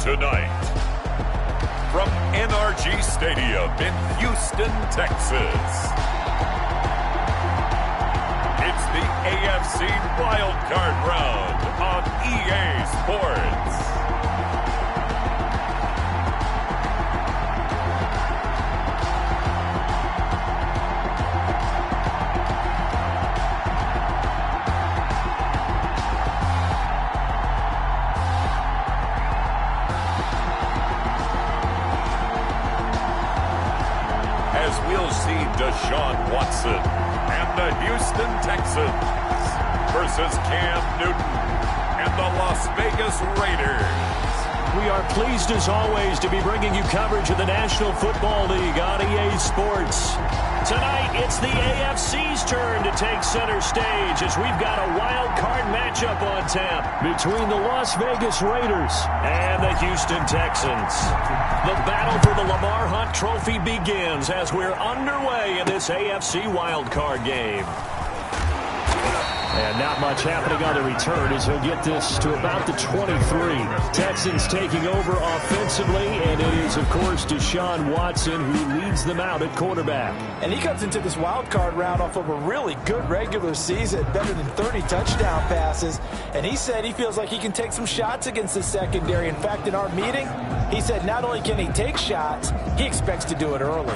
Tonight, from NRG Stadium in Houston, Texas, it's the AFC Wild Card round on EA Sports. Deshaun Watson and the Houston Texans versus Cam Newton and the Las Vegas Raiders. We are pleased as always to be bringing you coverage of the National Football League on EA Sports. Tonight, it's the AFC's turn to take center stage as we've got a wild card matchup on tap between the Las Vegas Raiders and the Houston Texans. The battle for the Lamar Hunt Trophy begins as we're underway in this AFC Wild Card game. And not much happening on the return as he'll get this to about the 23. Texans taking over offensively, and it is, of course, Deshaun Watson who leads them out at quarterback. And he comes into this wild card round off of a really good regular season, better than 30 touchdown passes. And he said he feels like he can take some shots against the secondary. In fact, in our meeting, he said not only can he take shots, he expects to do it early.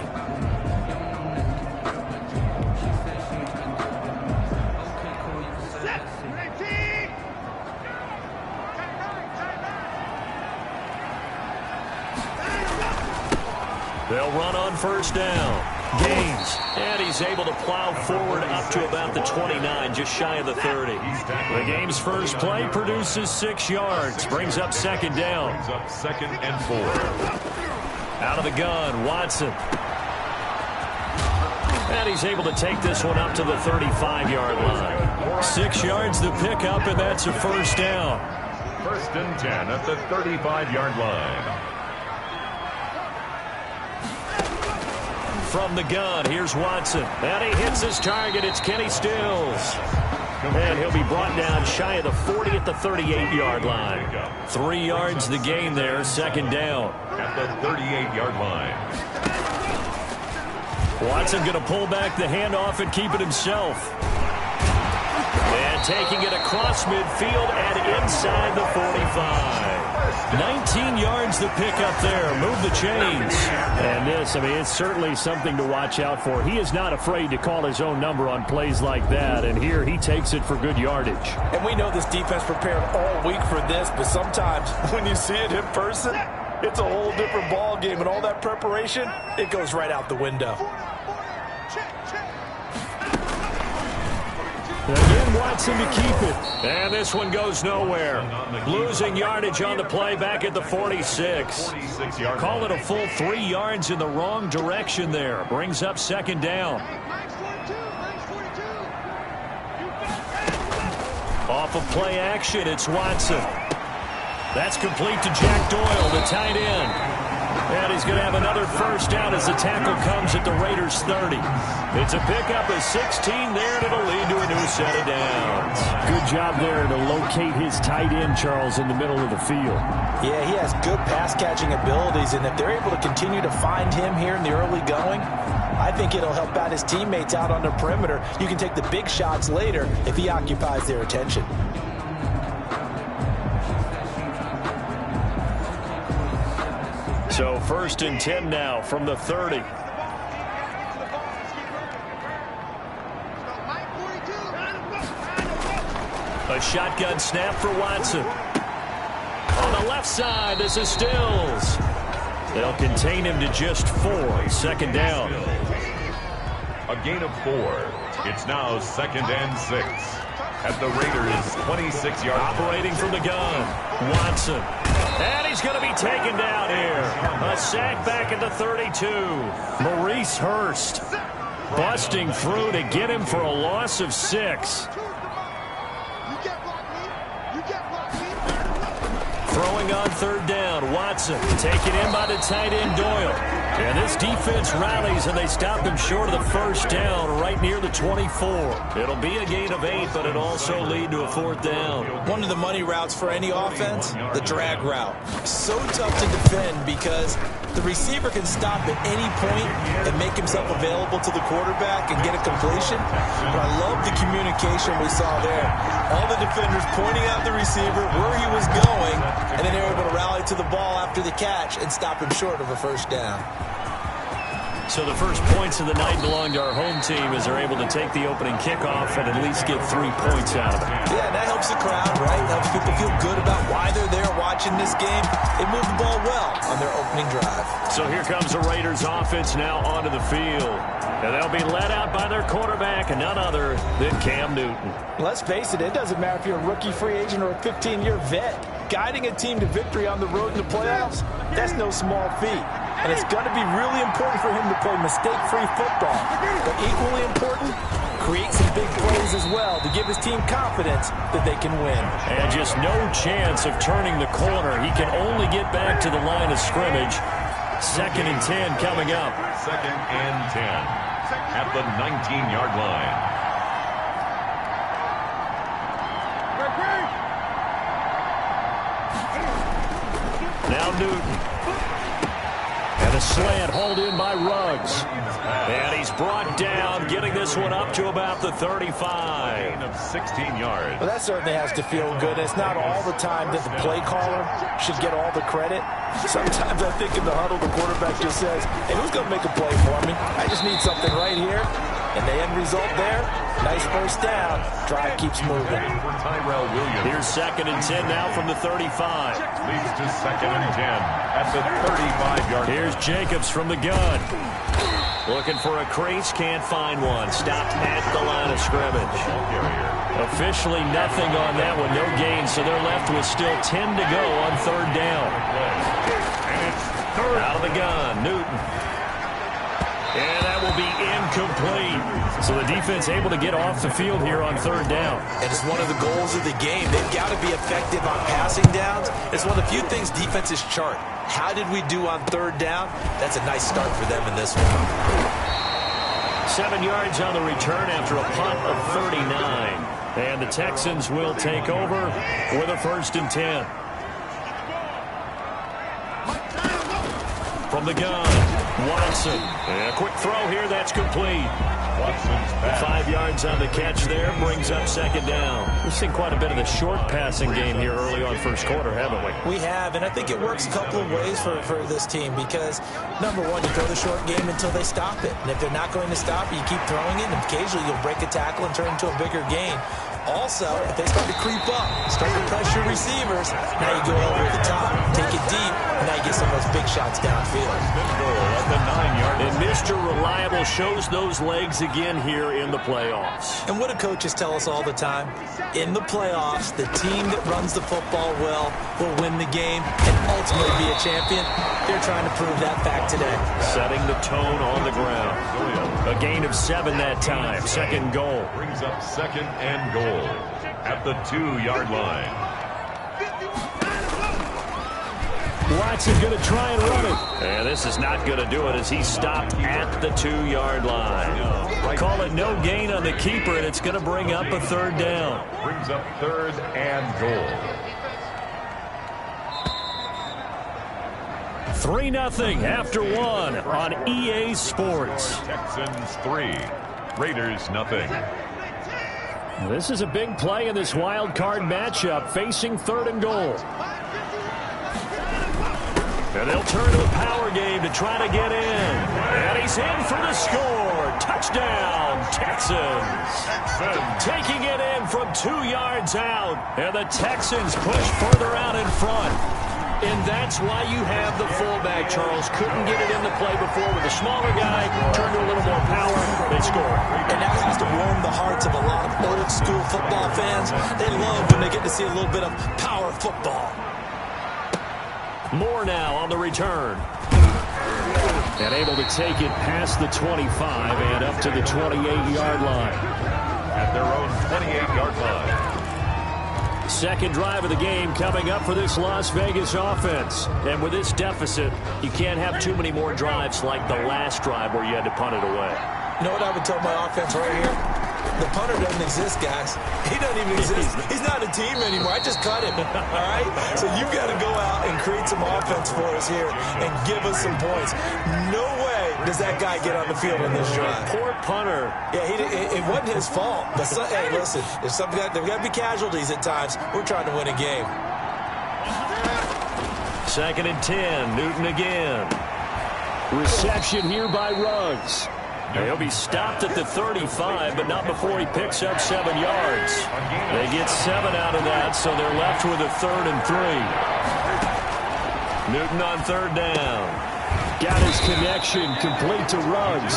They'll run on first down. Gaines. And he's able to plow forward up to about the 29, just shy of the 30. The game's first play produces 6 yards. Brings up second down. Brings up 2nd and 4. Out of the gun, Watson. And he's able to take this one up to the 35-yard line. 6 yards the pickup, and that's a first down. 1st and 10 at the 35-yard line. From the gun, here's Watson. And he hits his target. It's Kenny Stills. And he'll be brought down shy of the 40 at the 38-yard line. 3 yards the gain there, second down. At the 38-yard line. Watson going to pull back the handoff and keep it himself. And taking it across midfield and inside the 45. 19 yards the pick up there. Move the chains. And this, I mean, it's certainly something to watch out for. He is not afraid to call his own number on plays like that. And here he takes it for good yardage. And we know this defense prepared all week for this, but sometimes when you see it in person, it's a whole different ball game. And all that preparation, it goes right out the window. Again, Watson to keep it. And this one goes nowhere. Losing yardage on the play back at the 46. Call it a full 3 yards in the wrong direction there. Brings up second down. Off of play action, it's Watson. That's complete to Jack Doyle, the tight end. And he's going to have another first down as the tackle comes at the Raiders' 30. It's a pickup of 16 there, and it'll lead to a new set of downs. Good job there to locate his tight end, Charles, in the middle of the field. Yeah, he has good pass-catching abilities, and if they're able to continue to find him here in the early going, I think it'll help out his teammates out on the perimeter. You can take the big shots later if he occupies their attention. So 1st and 10 now from the 30. A shotgun snap for Watson. On the left side, this is Stills. They'll contain him to just 4. Second down. A gain of 4. It's now 2nd and 6. At the Raiders' 26-yard. Operating from the gun. Watson. And he's going to be taken down here. A sack back at the 32. Maurice Hurst busting through to get him for a loss of 6. Throwing on third down, Watson taken in by the tight end Doyle. And this defense rallies, and they stop him short of the first down right near the 24. It'll be a gain of 8, but it'll also lead to a 4th down. One of the money routes for any offense, the drag route. So tough to defend because the receiver can stop at any point and make himself available to the quarterback and get a completion. But I love the communication we saw there. All the defenders pointing out the receiver, where he was going, and then they were able to rally to the ball after the catch and stop him short of a first down. So the first points of the night belong to our home team as they're able to take the opening kickoff and at least get 3 points out of it. Yeah, that helps the crowd, right? Helps people feel good about why they're there watching this game. They move the ball well on their opening drive. So here comes the Raiders offense now onto the field. And they'll be led out by their quarterback and none other than Cam Newton. Let's face it, it doesn't matter if you're a rookie free agent or a 15-year vet. Guiding a team to victory on the road in the playoffs, that's no small feat. And it's going to be really important for him to play mistake-free football. But equally important, create some big plays as well to give his team confidence that they can win. And just no chance of turning the corner. He can only get back to the line of scrimmage. 2nd and 10 coming up. 2nd and 10 at the 19-yard line. Now Newton. And a slant hauled in by Ruggs. And he's brought down, getting this one up to about the 35. Gain of 16 yards. Well, that certainly has to feel good. It's not all the time that the play caller should get all the credit. Sometimes I think in the huddle, the quarterback just says, hey, who's going to make a play for me? I just need something right here. And the end result there, nice first down. Drive keeps moving. Here's 2nd and 10 now from the 35. Leads to 2nd and 10 at the 35-yard line. Here's Jacobs from the gun. Looking for a crease, can't find one. Stopped at the line of scrimmage. Officially nothing on that one, no gain, so they're left with still 10 to go on 3rd down. And it's 3rd. Out of the gun, Newton. And that will be incomplete. So the defense able to get off the field here on 3rd down. And it's one of the goals of the game. They've got to be effective on passing downs. It's one of the few things defenses chart. How did we do on 3rd down? That's a nice start for them in this one. 7 yards on the return after a punt of 39. And the Texans will take over with a 1st and 10. From the gun, Watson. And a quick throw here, that's complete. 5 yards on the catch there, brings up 2nd down. We've seen quite a bit of the short passing game here early on 1st quarter, haven't we? We have, and I think it works a couple of ways for this team because, number one, you throw the short game until they stop it. And if they're not going to stop it, you keep throwing it, and occasionally you'll break a tackle and turn it into a bigger gain. Also, if they start to creep up, start to pressure receivers, now you go over the top, take it deep, and now you get some of those big shots downfield. At the 9-yard line. And Mr. Reliable shows those legs again here in the playoffs. And what do coaches tell us all the time? In the playoffs, the team that runs the football well will win the game and ultimately be a champion. They're trying to prove that fact today. Setting the tone on the ground. A gain of 7 that time. 2nd goal. Brings up 2nd and goal at the 2-yard line. Watson going to try and run it. And this is not going to do it as he stopped at the 2-yard line. Call it no gain on the keeper, and it's going to bring up a 3rd down. Brings up 3rd and goal. 3-0 after 1 on EA Sports. Texans 3, Raiders nothing. This is a big play in this wild card matchup, facing 3rd and goal. And they'll turn to a power game to try to get in. And he's in for the score. Touchdown, Texans. Taking it in from 2 yards out. And the Texans push further out in front. And that's why you have the fullback, Charles. Couldn't get it into play before with a smaller guy. Turned to a little more power. They scored. And that has to warm the hearts of a lot of old school football fans. They love when they get to see a little bit of power football. More now on the return. And able to take it past the 25 and up to the 28-yard line. At their own 28-yard line. Second drive of the game coming up for this Las Vegas offense. And with this deficit, you can't have too many more drives like the last drive where you had to punt it away. You know what I would tell my offense right here? The punter doesn't exist, guys. He doesn't even exist. He's not a team anymore. I just cut him, all right? So you've got to go out and create some offense for us here and give us some points. No way does that guy get on the field in this drive. Poor punter. Yeah, it wasn't his fault. But hey, listen, there's got to be casualties at times. We're trying to win a game. 2nd and 10. Newton again. Reception here by Ruggs. He'll be stopped at the 35, but not before he picks up 7 yards. They get 7 out of that, so they're left with a 3rd and 3. Newton on 3rd down. Got his connection complete to Ruggs.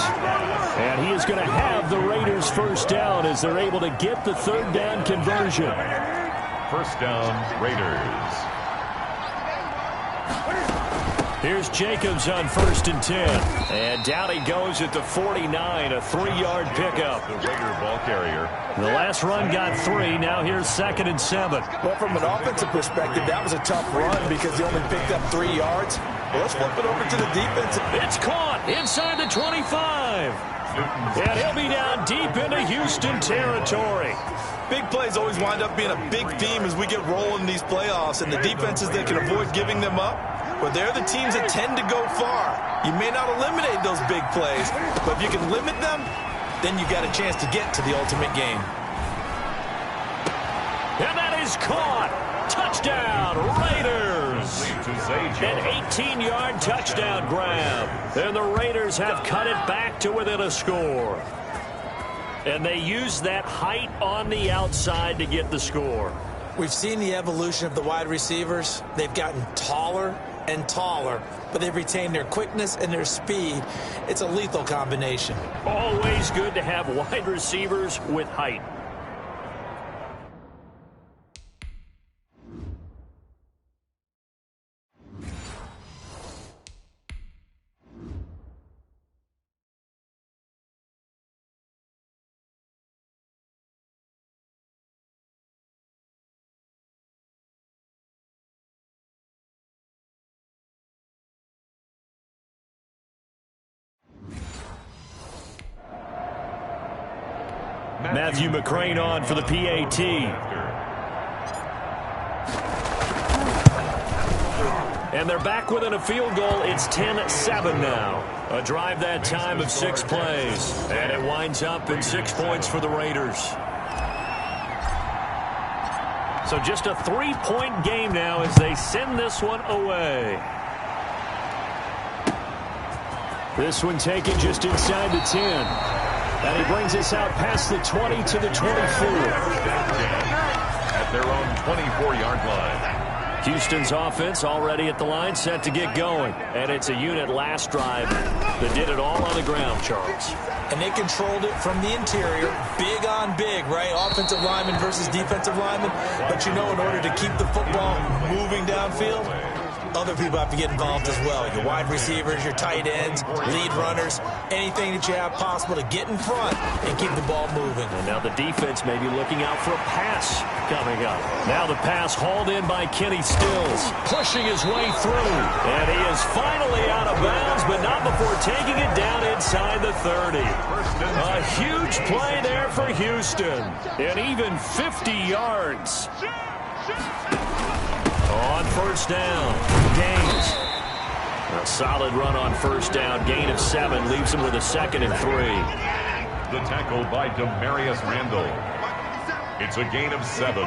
And he is going to have the Raiders first down as they're able to get the 3rd down conversion. First down, Raiders. Here's Jacobs on 1st and 10. And down he goes at the 49, a 3-yard pickup. The Raider ball carrier. The last run got 3. Now here's 2nd and 7. Well, from an offensive perspective, that was a tough run because he only picked up 3 yards. Well, let's flip it over to the defense. It's caught inside the 25. And he'll be down deep into Houston territory. Big plays always wind up being a big theme as we get rolling these playoffs, and the defenses that can avoid giving them up, well, they're the teams that tend to go far. You may not eliminate those big plays, but if you can limit them, then you got a chance to get to the ultimate game. And that is caught. Touchdown, Raiders. An 18-yard touchdown grab. And the Raiders have cut it back to within a score. And they use that height on the outside to get the score. We've seen the evolution of the wide receivers. They've gotten taller and taller, but they've retained their quickness and their speed. It's a lethal combination. Always good to have wide receivers with height. Matthew McCrane on for the PAT. And they're back within a field goal. It's 10-7 now. A drive that time of 6 plays. And it winds up in 6 points for the Raiders. So just a 3-point game now as they send this one away. This one taken just inside the 10. And he brings us out past the 20 to the 24. At their own 24-yard line. Houston's offense already at the line, set to get going. And it's a unit last drive that did it all on the ground, Charles. And they controlled it from the interior, big on big, right? Offensive lineman versus defensive lineman. But you know, in order to keep the football moving downfield, other people have to get involved as well. Your wide receivers, your tight ends, lead runners, anything that you have possible to get in front and keep the ball moving. And now the defense may be looking out for a pass coming up. Now the pass hauled in by Kenny Stills, pushing his way through. And he is finally out of bounds, but not before taking it down inside the 30. A huge play there for Houston. And even 50 yards. On first down, Gaines. A solid run on first down. Gain of 7 leaves him with a 2nd and 3. The tackle by Demarius Randall. It's a gain of 7.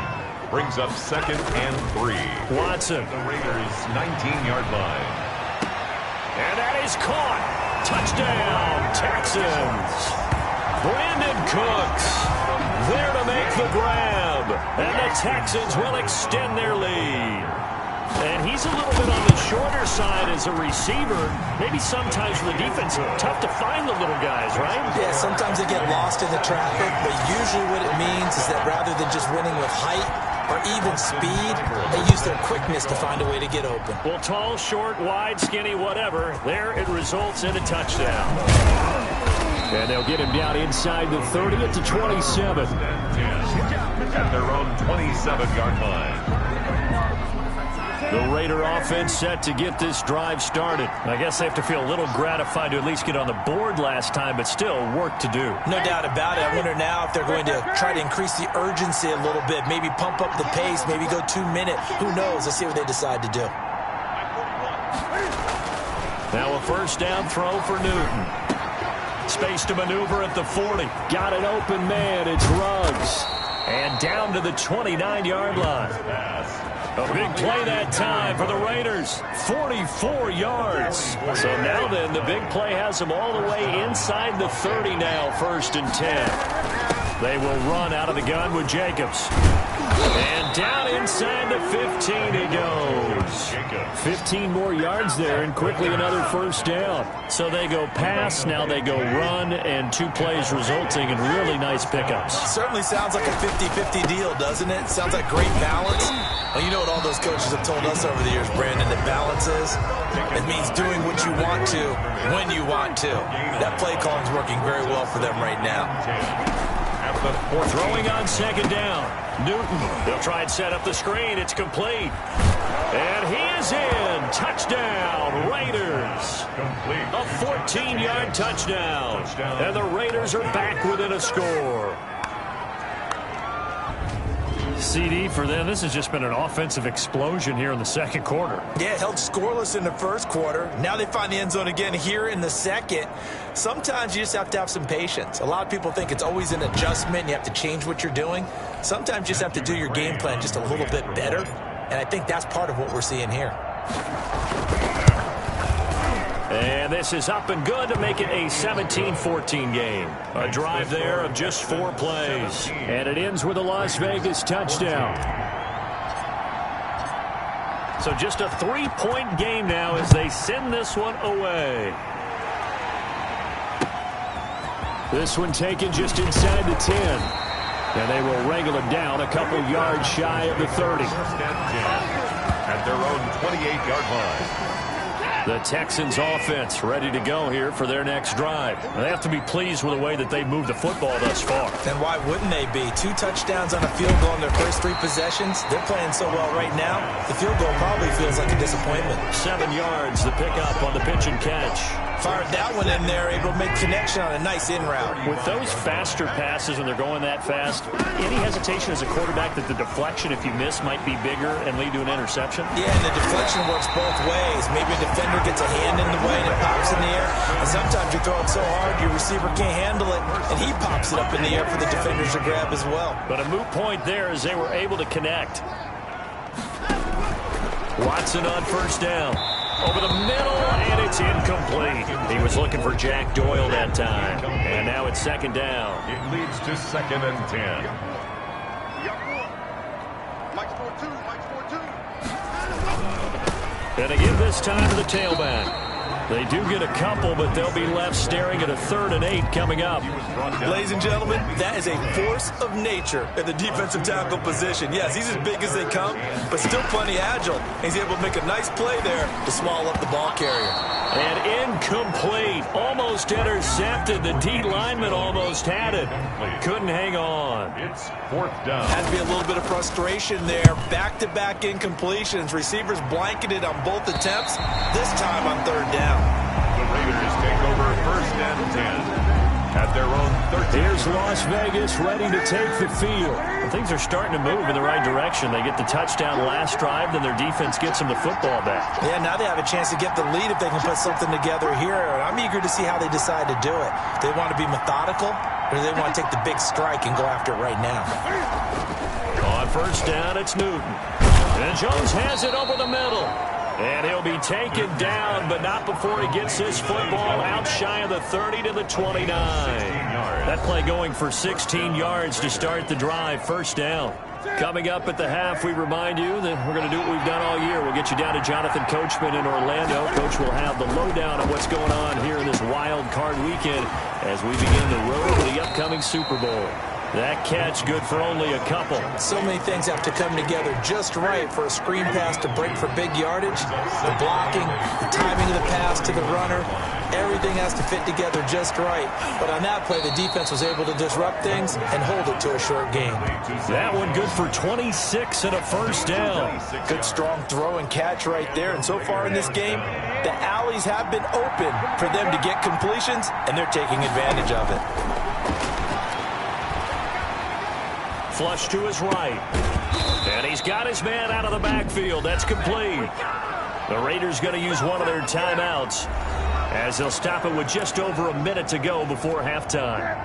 Brings up 2nd and 3. Watson. The Raiders' 19-yard line. And that is caught. Touchdown, Texans. Brandon Cooks there to make the grab. And the Texans will extend their lead. And he's a little bit on the shorter side as a receiver. Maybe sometimes for the defense, tough to find the little guys, right? Yeah, sometimes they get lost in the traffic, but usually what it means is that rather than just winning with height or even speed, they use their quickness to find a way to get open. Well, tall, short, wide, skinny, whatever, there it results in a touchdown. And they'll get him down inside the 30 at the 27. at their own 27-yard line. The Raider offense set to get this drive started. I guess they have to feel a little gratified to at least get on the board last time, but still work to do. No doubt about it. I wonder now if they're going to try to increase the urgency a little bit, maybe pump up the pace, maybe go 2 minute. Who knows? Let's see what they decide to do. Now a first down throw for Newton. Space to maneuver at the 40. Got an open man. It's Ruggs. And down to the 29-yard line. A big play that time for the Raiders. 44 yards. So now then, the big play has them all the way inside the 30 now, 1st and 10. They will run out of the gun with Jacobs. And down inside the 15 he goes. 15 more yards there, and quickly another first down. So they go pass, now they go run, and 2 plays resulting in really nice pickups. Certainly sounds like a 50-50 deal, doesn't it? Sounds like great balance. Well, you know what all those coaches have told us over the years, Brandon, that balance is? It means doing what you want to, when you want to. That play calling is working very well for them right now. Throwing on 2nd down. Newton, they'll try and set up the screen. It's complete. And he is in. Touchdown, Raiders. A 14-yard touchdown. And the Raiders are back within a score. CD for them. This has just been an offensive explosion here in the 2nd quarter. Yeah, held scoreless in the 1st quarter. Now they find the end zone again here in the 2nd. Sometimes you just have to have some patience. A lot of people think it's always an adjustment. You have to change what you're doing. Sometimes you just have to do your game plan just a little bit better. And I think that's part of what we're seeing here. And this is up and good to make it a 17-14 game. A drive there of just 4 plays. And it ends with a Las Vegas touchdown. So just a 3-point game now as they send this one away. This one taken just inside the 10. And they will wrangle it down a couple yards shy of the 30. At their own 28-yard line. The Texans offense ready to go here for their next drive. They have to be pleased with the way that they've moved the football thus far. And why wouldn't they be? 2 touchdowns on a field goal in their first 3 possessions. They're playing so well right now, the field goal probably feels like a disappointment. 7 yards, the pickup on the pitch and catch. Fired that one in there, able to make connection on a nice in route. With those faster passes when they're going that fast, any hesitation as a quarterback that the deflection, if you miss, might be bigger and lead to an interception? Yeah, and the deflection works both ways. Maybe a defender gets a hand in the way and it pops in the air. And sometimes you throw it so hard your receiver can't handle it, and he pops it up in the air for the defenders to grab as well. But a moot point there as they were able to connect. Watson on first down. Over the middle, and it's incomplete. He was looking for Jack Doyle that time. And now it's 2nd down. It leads to 2nd and 10. And again this time to the tailback. They do get a couple, but they'll be left staring at a 3rd and 8 coming up. Ladies and gentlemen, that is a force of nature in the defensive tackle position. Yes, he's as big as they come, but still plenty agile. He's able to make a nice play there to swallow up the ball carrier. And incomplete. Almost intercepted. The D lineman almost had it. Couldn't hang on. It's 4th down. Had to be a little bit of frustration there. Back-to-back incompletions. Receivers blanketed on both attempts, this time on 3rd down. The Raiders take over 1st and 10. At their own 13. Here's Las Vegas ready to take the field. Well, things are starting to move in the right direction. They get the touchdown last drive, then their defense gets them the football back. Yeah, now they have a chance to get the lead if they can put something together here. And I'm eager to see how they decide to do it. Do they want to be methodical, or do they want to take the big strike and go after it right now? On first down, it's Newton. And Jones has it over the middle. And he'll be taken down, but not before he gets this football out shy of the 30 to the 29. That play going for 16 yards to start the drive. First down. Coming up at the half, we remind you that we're going to do what we've done all year. We'll get you down to Jonathan Coachman in Orlando. Coach will have the lowdown of what's going on here in this wild card weekend as we begin the road to the upcoming Super Bowl. That catch good for only a couple. So many things have to come together just right for a screen pass to break for big yardage. The blocking, the timing of the pass to the runner, everything has to fit together just right. But on that play, the defense was able to disrupt things and hold it to a short game. That one good for 26 and a first down. Good strong throw and catch right there. And so far in this game, the alleys have been open for them to get completions, and they're taking advantage of it. Flush to his right. And he's got his man out of the backfield. That's complete. The Raiders going to use one of their timeouts as they'll stop it with just over a minute to go before halftime.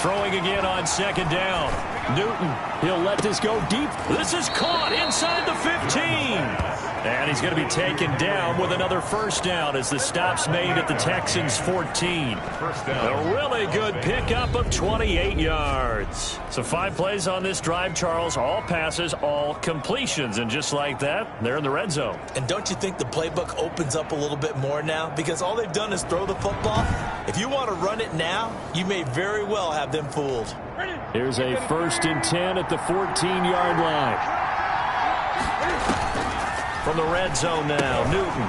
Throwing again on second down. Newton, he'll let this go deep. This is caught inside the 15. And he's going to be taken down with another first down as the stop's made at the Texans' 14. A really good pickup of 28 yards. So 5 plays on this drive, Charles. All passes, all completions. And just like that, they're in the red zone. And don't you think the playbook opens up a little bit more now? Because all they've done is throw the football. If you want to run it now, you may very well have them fooled. Here's a 1st and 10 at the 14-yard line. From the red zone now, Newton.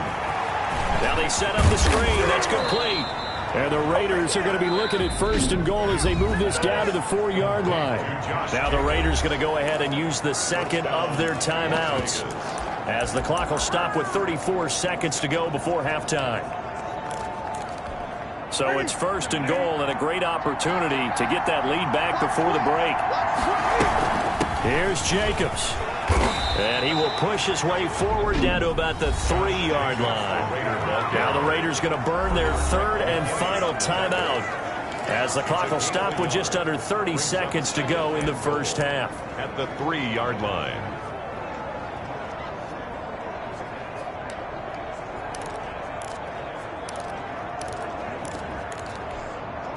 Now they set up the screen. That's complete. And the Raiders are going to be looking at 1st and goal as they move this down to the 4-yard line. Now the Raiders going to go ahead and use the second of their timeouts as the clock will stop with 34 seconds to go before halftime. So it's 1st and goal and a great opportunity to get that lead back before the break. Here's Jacobs. And he will push his way forward down to about the 3-yard line. Now the Raiders going to burn their 3rd and final timeout as the clock will stop with just under 30 seconds to go in the first half. At the 3-yard line.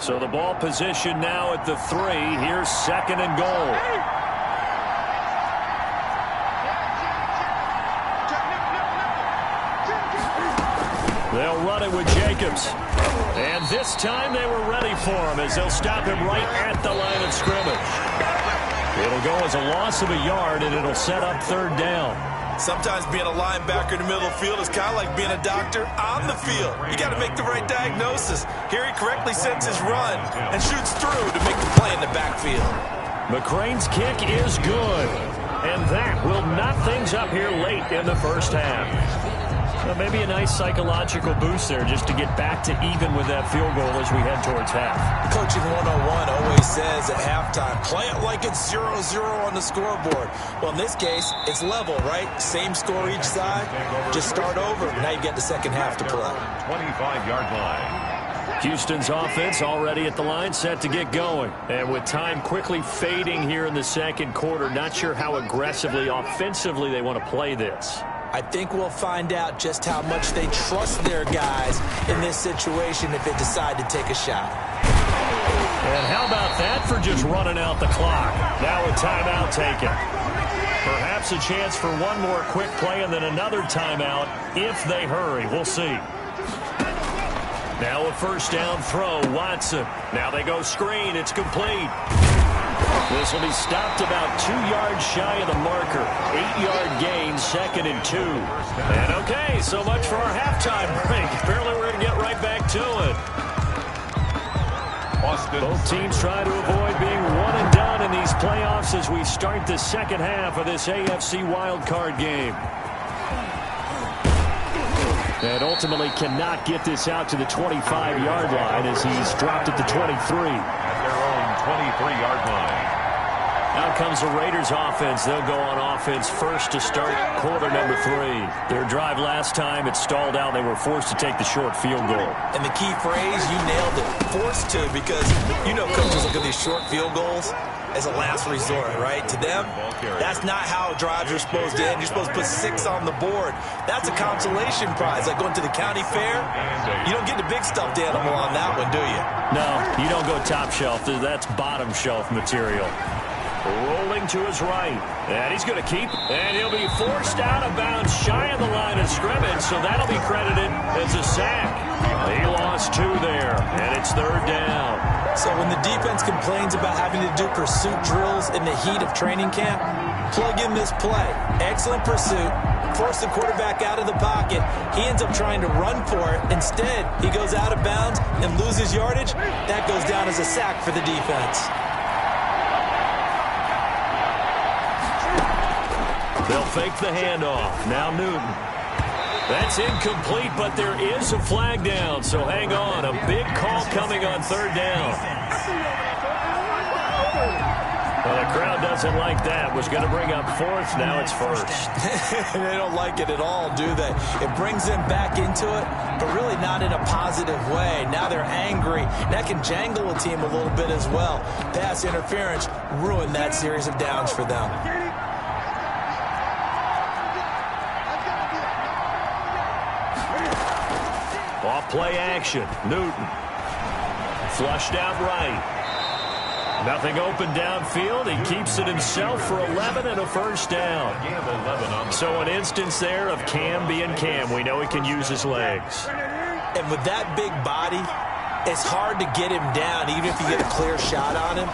So the ball position now at the 3. Here's 2nd and goal. They'll run it with Jacobs. And this time they were ready for him as they'll stop him right at the line of scrimmage. It'll go as a loss of a yard, and it'll set up 3rd down. Sometimes being a linebacker in the middle of the field is kind of like being a doctor on the field. You got to make the right diagnosis. Here he correctly sends his run and shoots through to make the play in the backfield. McCrane's kick is good. And that will knot things up here late in the first half. Well, maybe a nice psychological boost there just to get back to even with that field goal as we head towards half. Coaching 101 always says at halftime, play it like it's 0-0 on the scoreboard. Well, in this case, it's level, right? Same score each side. Just start over. Now you get the second half to play. 25-yard line. Houston's offense already at the line, set to get going. And with time quickly fading here in the second quarter, not sure how aggressively, offensively they want to play this. I think we'll find out just how much they trust their guys in this situation if they decide to take a shot. And how about that for just running out the clock? Now a timeout taken. Perhaps a chance for one more quick play and then another timeout if they hurry. We'll see. Now a 1st down throw, Watson. Now they go screen. It's complete. This will be stopped about 2 yards shy of the marker. 8-yard gain, 2nd and 2. And okay, so much for our halftime break. Apparently we're going to get right back to it. Both teams try to avoid being one and done in these playoffs as we start the second half of this AFC Wild Card game. And ultimately cannot get this out to the 25-yard line as he's dropped at the 23. At their own 23-yard line. Out comes the Raiders offense. They'll go on offense first to start quarter number 3. Their drive last time, it stalled out. They were forced to take the short field goal. And the key phrase, you nailed it, forced to, because you know coaches look at these short field goals as a last resort, right? To them, that's not how drives are supposed to end. You're supposed to put 6 on the board. That's a consolation prize, like going to the county fair. You don't get the big stuffed animal on that one, do you? No, you don't go top shelf. That's bottom shelf material. Rolling to his right. And he's going to keep. And he'll be forced out of bounds shy of the line of scrimmage. So that'll be credited as a sack. He lost 2 there, and it's 3rd down. So when the defense complains about having to do pursuit drills in the heat of training camp, plug in this play. Excellent pursuit. Force the quarterback out of the pocket. He ends up trying to run for it. Instead, he goes out of bounds and loses yardage. That goes down as a sack for the defense. They'll fake the handoff. Now Newton. That's incomplete, but there is a flag down, so hang on. A big call coming on 3rd down. Well, the crowd doesn't like that. Was going to bring up 4th. Now it's 1st. They don't like it at all, do they? It brings them back into it, but really not in a positive way. Now they're angry. That can jangle a team a little bit as well. Pass interference ruined that series of downs for them. Off play action. Newton. Flushed out right. Nothing open downfield. He keeps it himself for 11 and a 1st down. So an instance there of Cam being Cam. We know he can use his legs. And with that big body, it's hard to get him down even if you get a clear shot on him.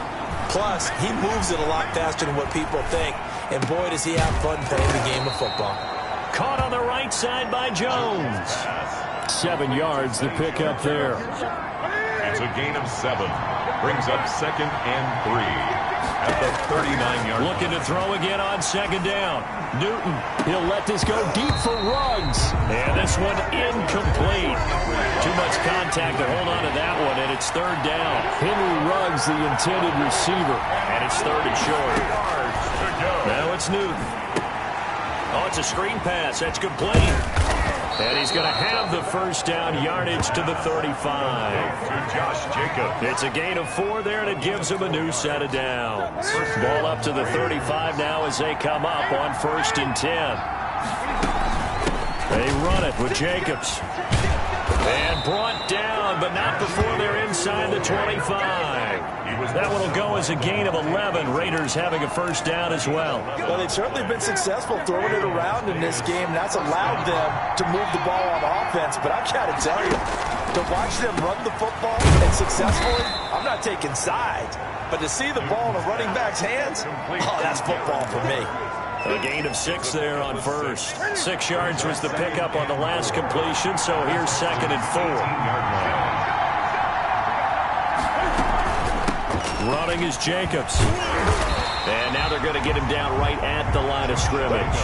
Plus, he moves it a lot faster than what people think. And boy, does he have fun playing the game of football. Caught on the right side by Jones. 7 yards, the pickup there. It's a gain of 7. Brings up 2nd and 3 at the 39-yard line. Looking to throw again on 2nd down. Newton. He'll let this go deep for Ruggs. And this one incomplete. Too much contact to hold on to that one, and it's 3rd down. Henry Ruggs, the intended receiver. And it's 3rd and short. Now it's Newton. Oh, it's a screen pass. That's complete. And he's going to have the 1st down, yardage to the 35. To Josh Jacobs. It's a gain of 4 there, and it gives him a new set of downs. Ball up to the 35 now as they come up on 1st and 10. They run it with Jacobs. And brought down, but not before they're inside the 25. That one will go as a gain of 11. Raiders having a 1st down as well. Well, they've certainly been successful throwing it around in this game. That's allowed them to move the ball on offense. But I've got to tell you, to watch them run the football and successfully, I'm not taking sides. But to see the ball in a running back's hands, oh, that's football for me. A gain of 6 there on 1st. 6 yards was the pickup on the last completion, so here's 2nd and 4. Running is Jacobs. And now they're going to get him down right at the line of scrimmage.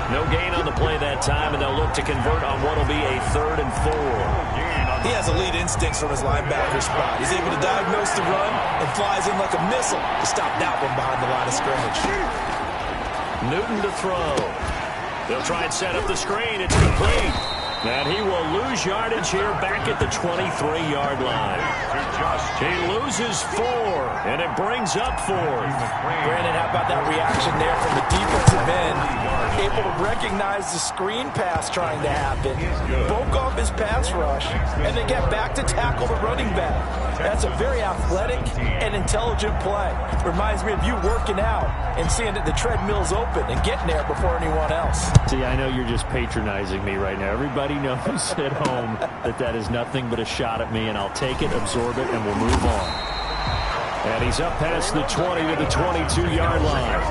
No gain on the play that time, and they'll look to convert on what will be a 3rd and 4. He has elite instincts from his linebacker spot. He's able to diagnose the run and flies in like a missile to stop that one behind the line of scrimmage. Newton to throw. They'll try and set up the screen. It's complete. And he will lose yardage here back at the 23-yard line. He loses 4, and it brings up 4th. Brandon, how about that reaction there from the defensive end? Able to recognize the screen pass trying to happen, broke off his pass rush, and then get back to tackle the running back. That's a very athletic and intelligent play. Reminds me of you working out and seeing that the treadmill's open and getting there before anyone else. See, I know you're just patronizing me right now. Everybody knows at home that that is nothing but a shot at me, and I'll take it, absorb it, and we'll move on. And he's up past the 20 to the 22-yard line.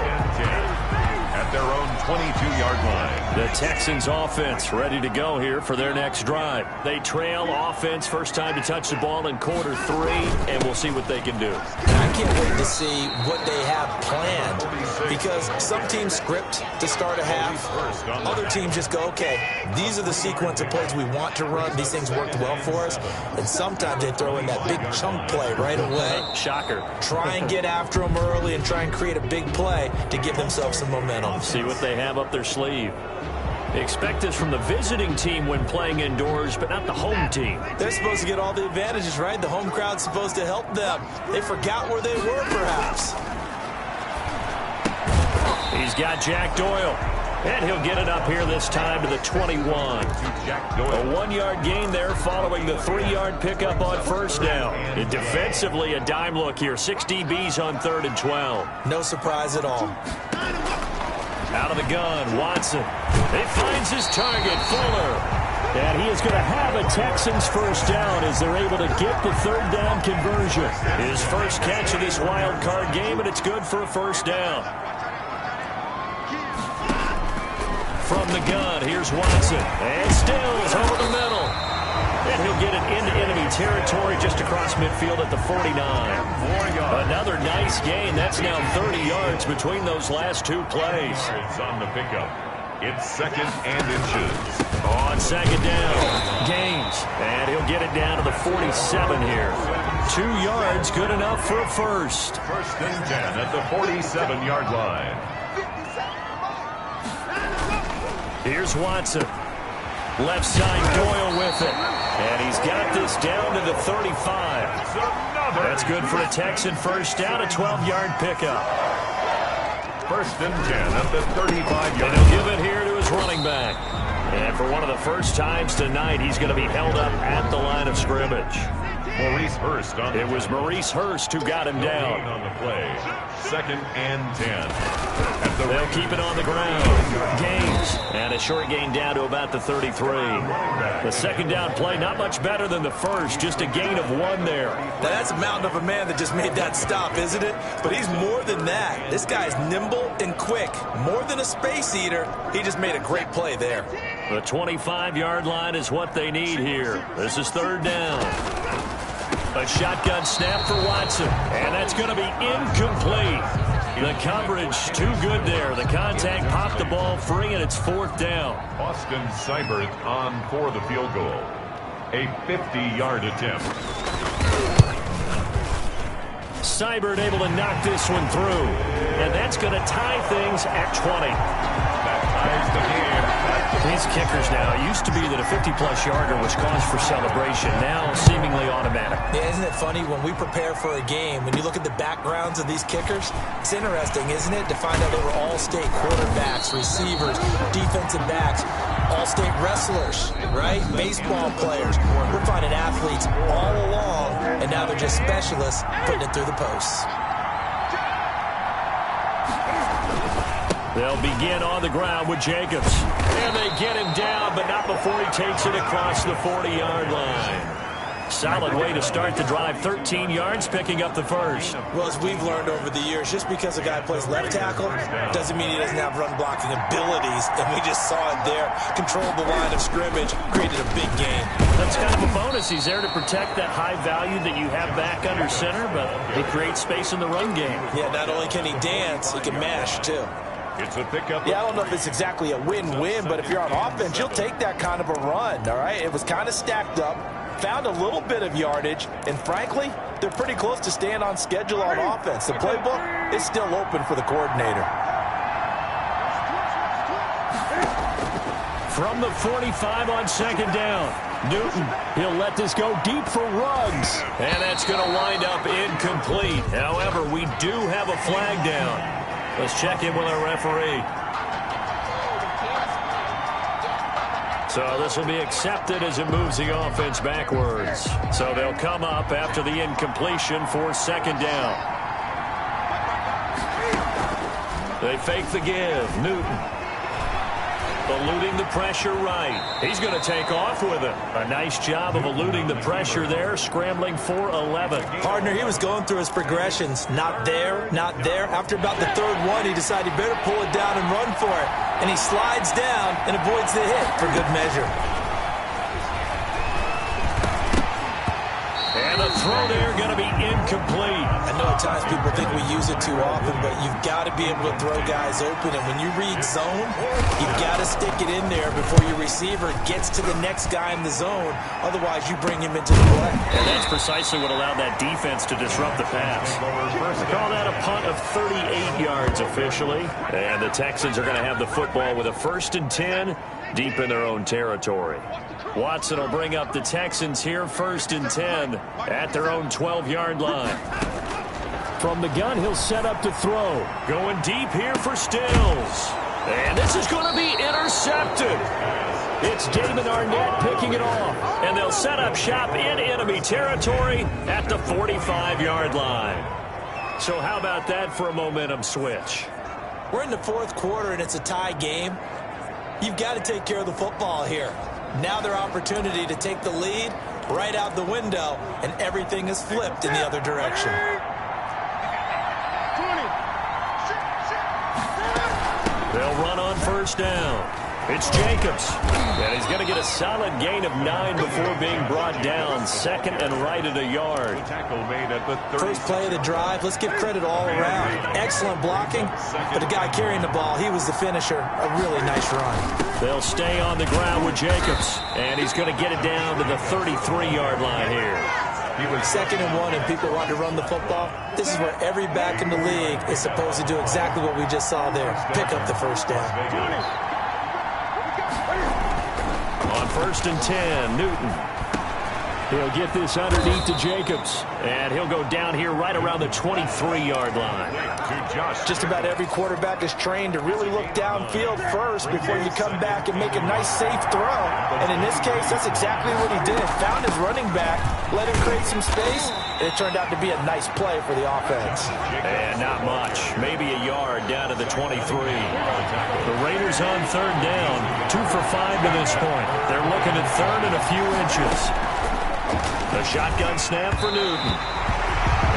At their own 22-yard line. The Texans offense ready to go here for their next drive. They trail offense, first time to touch the ball in quarter 3, and we'll see what they can do. I can't wait to see what they have planned, because some teams script to start a half. Other teams just go, okay, these are the sequence of plays we want to run. These things worked well for us. And sometimes they throw in that big chunk play right away. Shocker. Try and get after them early and try and create a big play to give themselves some momentum. See what they have up their sleeve. Expect this from the visiting team when playing indoors, but not the home team. They're supposed to get all the advantages, right? The home crowd's supposed to help them. They forgot where they were, perhaps. He's got Jack Doyle. And he'll get it up here this time to the 21. A 1-yard gain there following the 3-yard pickup on first down. And defensively, a dime look here. 6 DBs on 3rd and 12. No surprise at all. Out of the gun, Watson. He finds his target, Fuller. And he is going to have a Texans first down as they're able to get the third down conversion. His first catch of this wild card game, and it's good for a first down. From the gun, here's Watson. And Stills over the middle. And he'll get it into enemy territory just across midfield at the 49. Another nice gain. That's now 30 yards between those last two plays. It's on the pickup. It's 2nd and inches. On second down, Gaines. And he'll get it down to the 47 here. 2 yards, good enough for a first. 1st and 10 at the 47-yard line. Here's Watson. Left side, Doyle with it. And he's got this down to the 35. That's good for a Texan first down, a 12-yard pickup. 1st and 10 at the 35-yard line. And he'll give it here to his running back. And for one of the first times tonight, he's going to be held up at the line of scrimmage. Maurice Hurst on It was Maurice Hurst who got him down. on the play. 2nd and 10. They'll keep it on the ground. Gaines. And a short gain down to about the 33. The second down play, not much better than the first. Just a gain of 1 there. Now that's a mountain of a man that just made that stop, isn't it? But he's more than that. This guy's nimble and quick. More than a space eater. He just made a great play there. The 25-yard line is what they need here. This is third down. A shotgun snap for Watson. And that's going to be incomplete. The coverage too good there. The contact popped the ball free, and it's 4th down. Austin Seibert on for the field goal. A 50-yard attempt. Seibert able to knock this one through. And that's going to tie things at 20. That ties the game. These kickers now, it used to be that a 50-plus yarder was cause for celebration. Now seemingly automatic. Yeah, isn't it funny when we prepare for a game, when you look at the backgrounds of these kickers, it's interesting, isn't it, to find out they were all-state quarterbacks, receivers, defensive backs, all-state wrestlers, right? Baseball players. We're finding athletes all along, and now they're just specialists putting it through the posts. They'll begin on the ground with Jacobs. And they get him down, but not before he takes it across the 40-yard line. Solid way to start the drive. 13 yards, picking up the first. Well, as we've learned over the years, just because a guy plays left tackle doesn't mean he doesn't have run-blocking abilities. And we just saw it there. Controlled the line of scrimmage, created a big gain. That's kind of a bonus. He's there to protect that high value that you have back under center, but he creates space in the run game. Yeah, not only can he dance, he can mash, too. It's a pickup. Yeah, I don't know if it's exactly a win-win, but if you're on offense, you'll take that kind of a run, all right? It was kind of stacked up, found a little bit of yardage, and frankly, they're pretty close to staying on schedule on offense. The playbook is still open for the coordinator. From the 45 on second down, Newton, he'll let this go deep for Ruggs. And that's going to wind up incomplete. However, we do have a flag down. Let's check in with our referee. So this will be accepted as it moves the offense backwards. So they'll come up after the incompletion for second down. They fake the give. Newton eluding the pressure right. He's going to take off with it. A nice job of eluding the pressure there, scrambling for 11. Partner, he was going through his progressions. Not there, not there. After about the third one, he decided he better pull it down and run for it. And he slides down and avoids the hit for good measure. And the throw there going to be incomplete. I know at times people think we use it too often, but you've got to be able to throw guys open. And when you read zone, you've got to stick it in there before your receiver gets to the next guy in the zone. Otherwise, you bring him into the play. And that's precisely what allowed that defense to disrupt the pass. Call that a punt of 38 yards officially. And the Texans are going to have the football with a 1st and 10 deep in their own territory. Watson will bring up the Texans here, 1st and 10 at their own 12-yard line. From the gun, he'll set up to throw. Going deep here for Stills. And this is going to be intercepted. It's Damon Arnett picking it off. And they'll set up shop in enemy territory at the 45-yard line. So how about that for a momentum switch? We're in the fourth quarter, and it's a tie game. You've got to take care of the football here. Now their opportunity to take the lead right out the window, and everything is flipped in the other direction. They'll run on first down. It's Jacobs, and he's going to get a solid gain of 9 before being brought down. Second and right at a yard. First play of the drive. Let's give credit all around. Excellent blocking, but the guy carrying the ball, he was the finisher. A really nice run. They'll stay on the ground with Jacobs, and he's going to get it down to the 33-yard line here. Second and 1, and people want to run the football. This is where every back in the league is supposed to do exactly what we just saw there. Pick up the first down. On first and 10, Newton. He'll get this underneath to Jacobs. And he'll go down here right around the 23-yard line. Just about every quarterback is trained to really look downfield first before you come back and make a nice, safe throw. And in this case, that's exactly what he did. Found his running back, let him create some space, and it turned out to be a nice play for the offense. And not much. Maybe a yard down to the 23. The Raiders on third down. 2 for 5 to this point. They're looking at third and a few inches. The shotgun snap for Newton.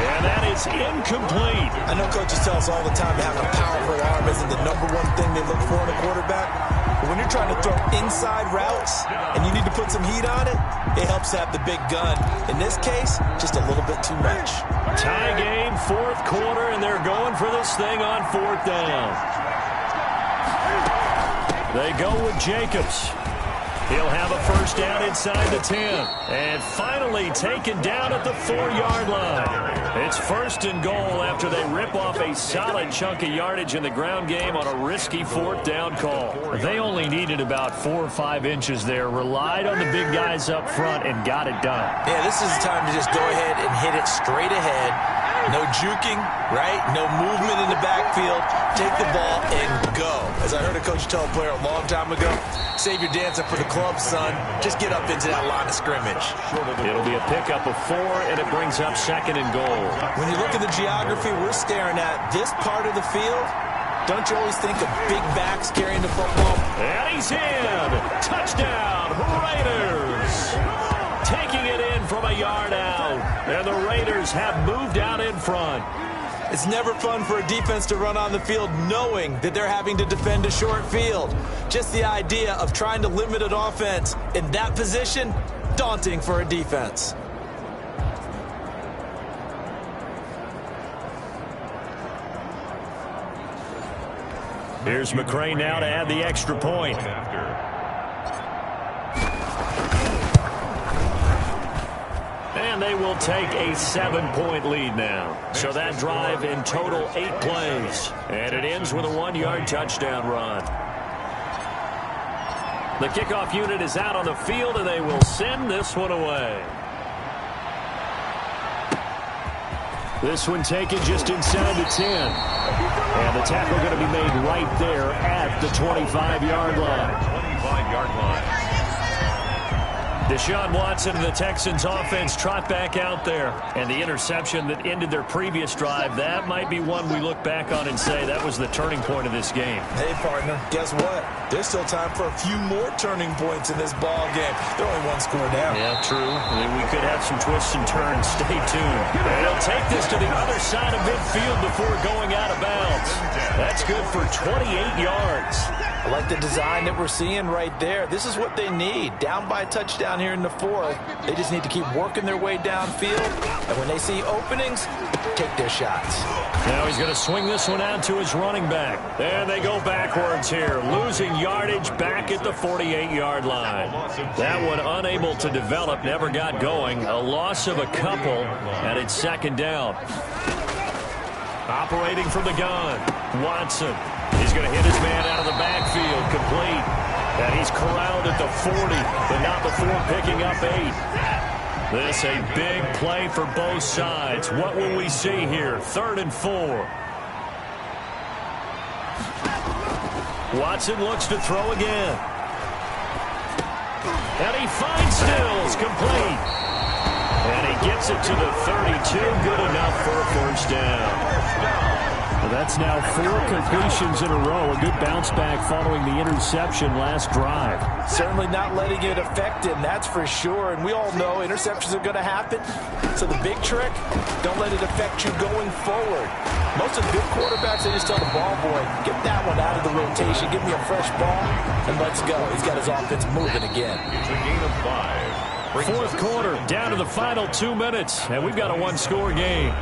And that is incomplete. I know coaches tell us all the time that having a powerful arm isn't the #1 thing they look for in a quarterback. But when you're trying to throw inside routes and you need to put some heat on it, it helps to have the big gun. In this case, just a little bit too much. Tie game, fourth quarter, and they're going for this thing on fourth down. They go with Jacobs. He'll have a first down inside the 10. And finally taken down at the 4-yard line. It's first and goal after they rip off a solid chunk of yardage in the ground game on a risky fourth down call. They only needed about 4 or 5 inches there, relied on the big guys up front, and got it done. Yeah, this is the time to just go ahead and hit it straight ahead. No juking, right? No movement in the backfield. Take the ball and go. As I heard a coach tell a player a long time ago, save your dancing for the club, son. Just get up into that line of scrimmage. It'll be a pickup of 4, and it brings up second and goal. When you look at the geography we're staring at, this part of the field, don't you always think of big backs carrying the football? And he's in. Touchdown, Raiders. Taking it in from a yard out. And the Raiders have moved out in front. It's never fun for a defense to run on the field knowing that they're having to defend a short field. Just the idea of trying to limit an offense in that position, daunting for a defense. Here's McCray now to add the extra point. And they will take a 7-point lead now. So that drive in total 8 plays. And it ends with a 1-yard touchdown run. The kickoff unit is out on the field, and they will send this one away. This one taken just inside the 10. And the tackle going to be made right there at the 25-yard line. 25-yard line. Deshaun Watson and the Texans offense trot back out there. And the interception that ended their previous drive, that might be one we look back on and say that was the turning point of this game. Hey, partner, guess what? There's still time for a few more turning points in this ball game. They're only 1 score down. Yeah, true. I mean, we could have some twists and turns. Stay tuned. And they'll take this to the other side of midfield before going out of bounds. That's good for 28 yards. I like the design that we're seeing right there. This is what they need. Down by a touchdown here in the 4th. They just need to keep working their way downfield. And when they see openings, take their shots. Now he's going to swing this one out to his running back. And they go backwards here. Losing yardage back at the 48-yard line. That one unable to develop, never got going. A loss of a couple, and it's second down. Operating from the gun, Watson. He's going to hit his man out of the backfield, complete. And he's corralled at the 40, but not before picking up 8. This a big play for both sides. What will we see here? 3rd and 4. Watson looks to throw again. And he finds Stills, complete. And he gets it to the 32, good enough for a first down. Well, that's now 4 completions in a row. A good bounce back following the interception last drive. Certainly not letting it affect him, that's for sure. And we all know interceptions are going to happen. So the big trick, don't let it affect you going forward. Most of the good quarterbacks, they just tell the ball boy, get that one out of the rotation, give me a fresh ball, and let's go. He's got his offense moving again. It's a gain of 5. Fourth quarter, down to the final 2 minutes, and we've got a one-score game.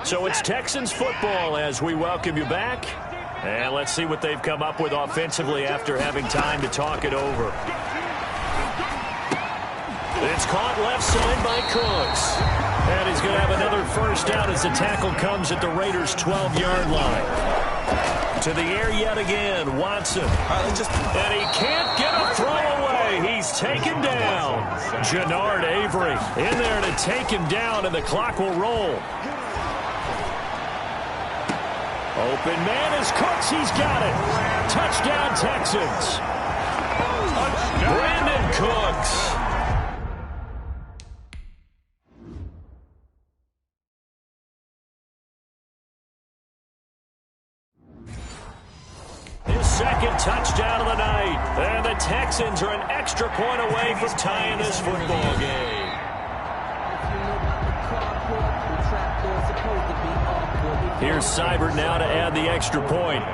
So it's Texans football as we welcome you back. And let's see what they've come up with offensively after having time to talk it over. It's caught left side by Cooks. And he's going to have another first down as the tackle comes at the Raiders' 12-yard line. To the air yet again, Watson. And he can't get a throw away. He's taken down. Jannard Avery in there to take him down, and the clock will roll. Open man is Cooks. He's got it. Touchdown, Texans. Brandon Cooks. His second touchdown of the night. And the Texans are an extra point away from tying this football game. Here's Seibert now to add the extra point.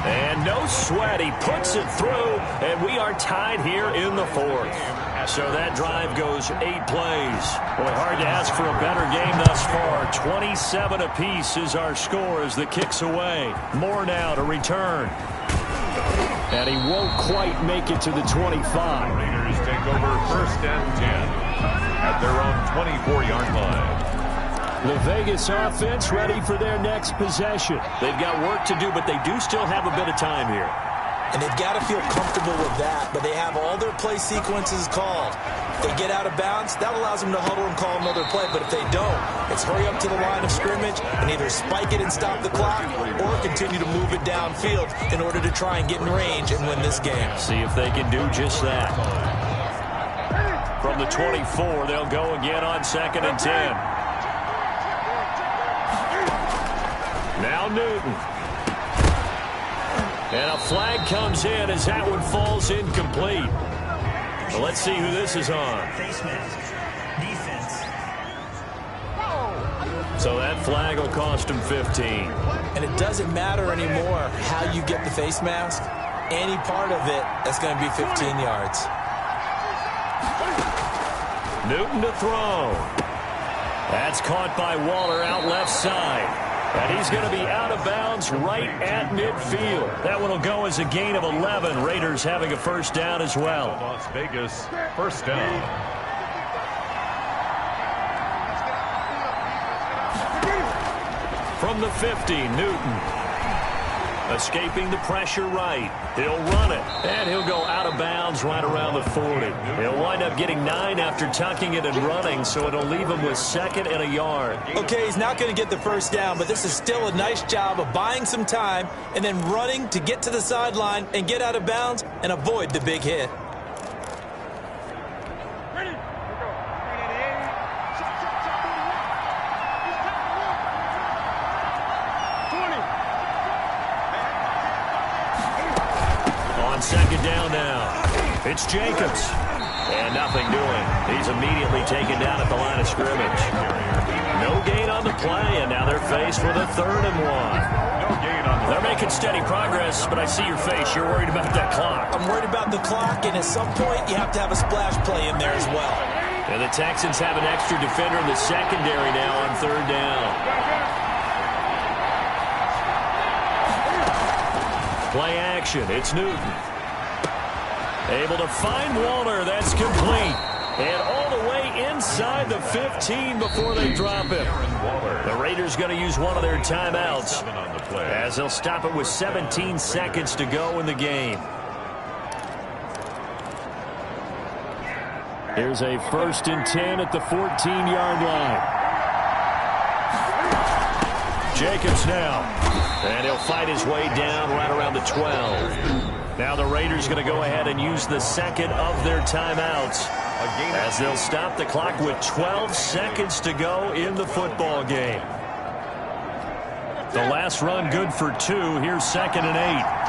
And no sweat. He puts it through, and we are tied here in the fourth. So that drive goes 8 plays. Boy, hard to ask for a better game thus far. 27 apiece is our score as the kick's away. More now to return. And he won't quite make it to the 25. Raiders take over 1st and 10 at their own 24-yard line. The Vegas offense ready for their next possession. They've got work to do, but they do still have a bit of time here. And they've got to feel comfortable with that, but they have all their play sequences called. If they get out of bounds, that allows them to huddle and call another play, but if they don't, it's hurry up to the line of scrimmage and either spike it and stop the clock or continue to move it downfield in order to try and get in range and win this game. See if they can do just that. From the 24, they'll go again on 2nd and 10. Now Newton. And a flag comes in as that one falls incomplete. Well, let's see who this is on. Face mask. Defense. So that flag will cost him 15. And it doesn't matter anymore how you get the face mask. Any part of it, that's going to be 15 yards. Newton to throw. That's caught by Waller out left side. And he's going to be out of bounds right at midfield. That one will go as a gain of 11. Raiders having a first down as well. Las Vegas, 1st down. From the 50, Newton. Escaping the pressure right. He'll run it. And he'll go out of bounds right around the 40. He'll wind up getting 9 after tucking it and running, so it'll leave him with 2nd and a yard. Okay, he's not going to get the first down, but this is still a nice job of buying some time and then running to get to the sideline and get out of bounds and avoid the big hit. On 2nd down now. It's Jacobs. And nothing doing. He's immediately taken down at the line of scrimmage. No gain on the play, and now they're faced with a 3rd and 1. No gain on the They're making steady progress, but I see your face. You're worried about that clock. I'm worried about the clock, and at some point you have to have a splash play in there as well. And the Texans have an extra defender in the secondary now on 3rd down. Play action. It's Newton. Able to find Waller. That's complete. And all the way inside the 15 before they drop him. The Raiders going to use one of their timeouts as they'll stop it with 17 seconds to go in the game. Here's a 1st and 10 at the 14-yard line. Jacobs now. And he'll fight his way down right around the 12. Now the Raiders going to go ahead and use the second of their timeouts as they'll stop the clock with 12 seconds to go in the football game. The last run good for 2. Here's 2nd and 8.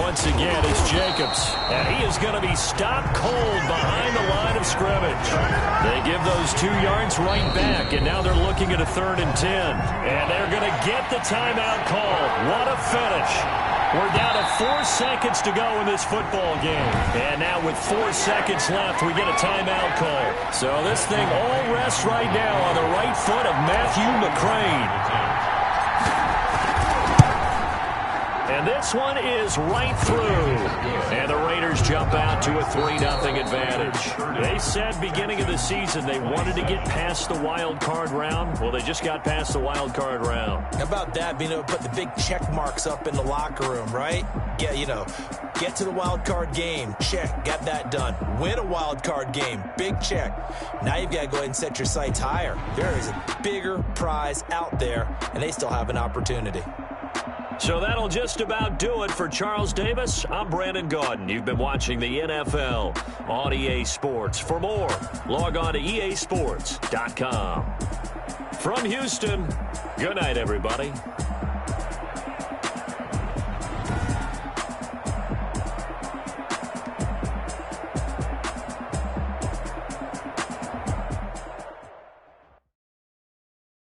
Once again, it's Jacobs, and he is going to be stopped cold behind the line of scrimmage. They give those 2 yards right back, and now they're looking at a 3rd and 10. And they're going to get the timeout called. What a finish. We're down to 4 seconds to go in this football game. And now with 4 seconds left, we get a timeout call. So this thing all rests right now on the right foot of Matthew McCrane. And this one is right through. And the Raiders jump out to a 3-0 advantage. They said beginning of the season they wanted to get past the wild card round. Well, they just got past the wild card round. How about that, being able to put the big check marks up in the locker room, right? Get to the wild card game. Check. Got that done. Win a wild card game. Big check. Now you've got to go ahead and set your sights higher. There is a bigger prize out there, and they still have an opportunity. So that'll just about do it for Charles Davis. I'm Brandon Gaudin. You've been watching the NFL on EA Sports. For more, log on to easports.com. From Houston, good night, everybody.